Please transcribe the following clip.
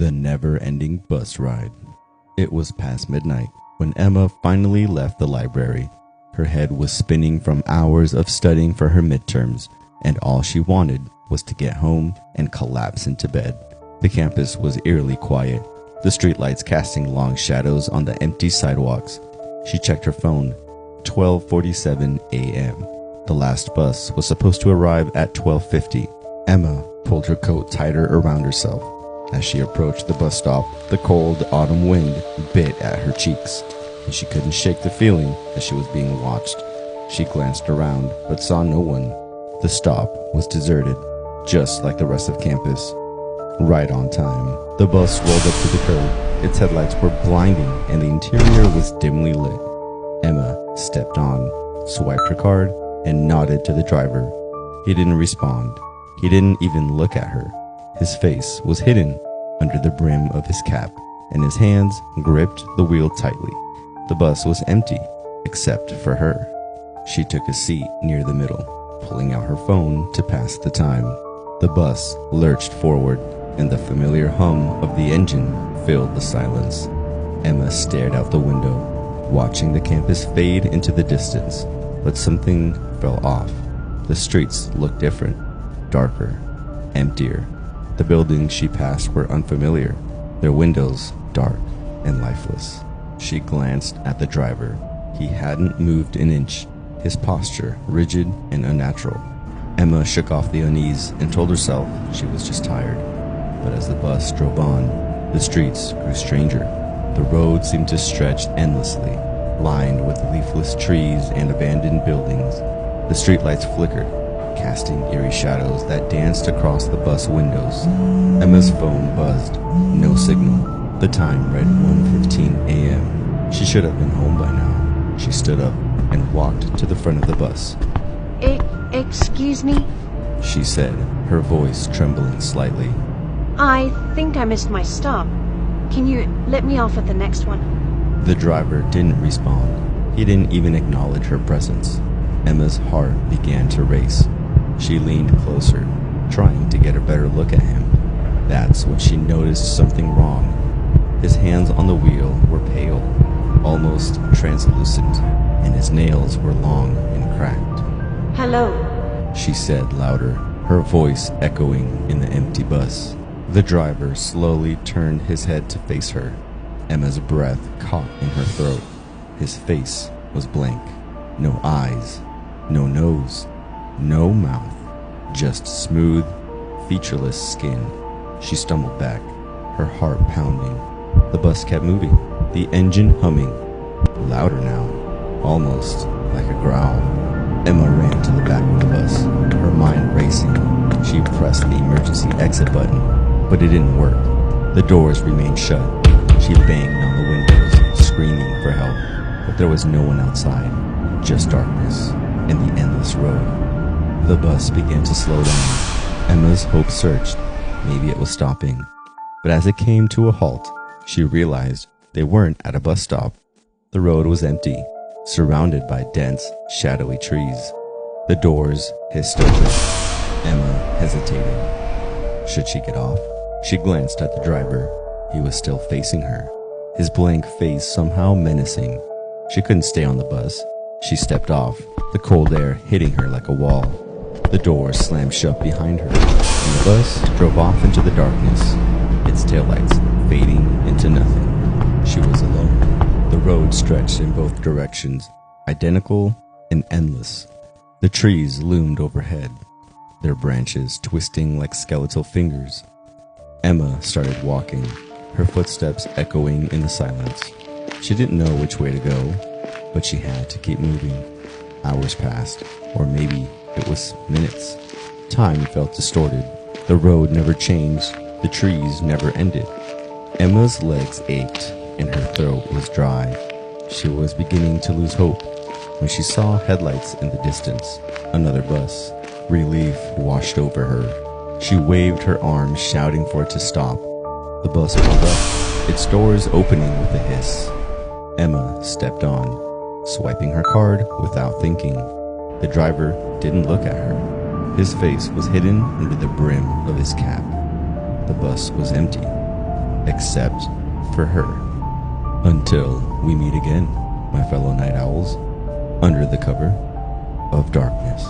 The never-ending bus ride. It was past midnight when Emma finally left the library. Her head was spinning from hours of studying for her midterms, and all she wanted was to get home and collapse into bed. The campus was eerily quiet, the streetlights casting long shadows on the empty sidewalks. She checked her phone. 12:47 a.m. The last bus was supposed to arrive at 12:50. Emma pulled her coat tighter around herself. As she approached the bus stop, the cold autumn wind bit at her cheeks, and she couldn't shake the feeling that she was being watched. She glanced around, but saw no one. The stop was deserted, just like the rest of campus. Right on time, the bus rolled up to the curb. Its headlights were blinding, and the interior was dimly lit. Emma stepped on, swiped her card, and nodded to the driver. He didn't respond. He didn't even look at her. His face was hidden under the brim of his cap, and his hands gripped the wheel tightly. The bus was empty, except for her. She took a seat near the middle, pulling out her phone to pass the time. The bus lurched forward, and the familiar hum of the engine filled the silence. Emma stared out the window, watching the campus fade into the distance, but something fell off. The streets looked different, darker, emptier. The buildings she passed were unfamiliar, their windows dark and lifeless. She glanced at the driver. He hadn't moved an inch, his posture rigid and unnatural. Emma shook off the unease and told herself she was just tired. But as the bus drove on, the streets grew stranger. The road seemed to stretch endlessly, lined with leafless trees and abandoned buildings. The streetlights flickered, casting eerie shadows that danced across the bus windows. Emma's phone buzzed. No signal. The time read 1:15 a.m. She should have been home by now. She stood up and walked to the front of the bus. Excuse me? She said, her voice trembling slightly. I think I missed my stop. Can you let me off at the next one? The driver didn't respond. He didn't even acknowledge her presence. Emma's heart began to race. She leaned closer, trying to get a better look at him. That's when she noticed something wrong. His hands on the wheel were pale, almost translucent, and his nails were long and cracked. Hello, She said louder, her voice echoing in the empty bus. The driver slowly turned his head to face her. Emma's breath caught in her throat. His face was blank. No eyes, no nose, no mouth, just smooth, featureless skin. She stumbled back, her heart pounding. The bus kept moving, the engine humming, louder now, almost like a growl. Emma ran to the back of the bus, her mind racing. She pressed the emergency exit button, but it didn't work. The doors remained shut. She banged on the windows, screaming for help, but there was no one outside, just darkness and the endless road. The bus began to slow down. Emma's hope surged. Maybe it was stopping. But as it came to a halt, she realized they weren't at a bus stop. The road was empty, surrounded by dense, shadowy trees. The doors hissed open. Emma hesitated. Should she get off? She glanced at the driver. He was still facing her, his blank face somehow menacing. She couldn't stay on the bus. She stepped off, the cold air hitting her like a wall. The door slammed shut behind her, and the bus drove off into the darkness, its taillights fading into nothing. She was alone. The road stretched in both directions, identical and endless. The trees loomed overhead, their branches twisting like skeletal fingers. Emma started walking, her footsteps echoing in the silence. She didn't know which way to go, but she had to keep moving. Hours passed, or maybe it was minutes. Time felt distorted. The road never changed. The trees never ended. Emma's legs ached, and her throat was dry. She was beginning to lose hope when she saw headlights in the distance. Another bus. Relief washed over her. She waved her arms, shouting for it to stop. The bus pulled up, its doors opening with a hiss. Emma stepped on, swiping her card without thinking. The driver didn't look at her. His face was hidden under the brim of his cap. The bus was empty. except for her. Until we meet again, my fellow night owls, under the cover of darkness.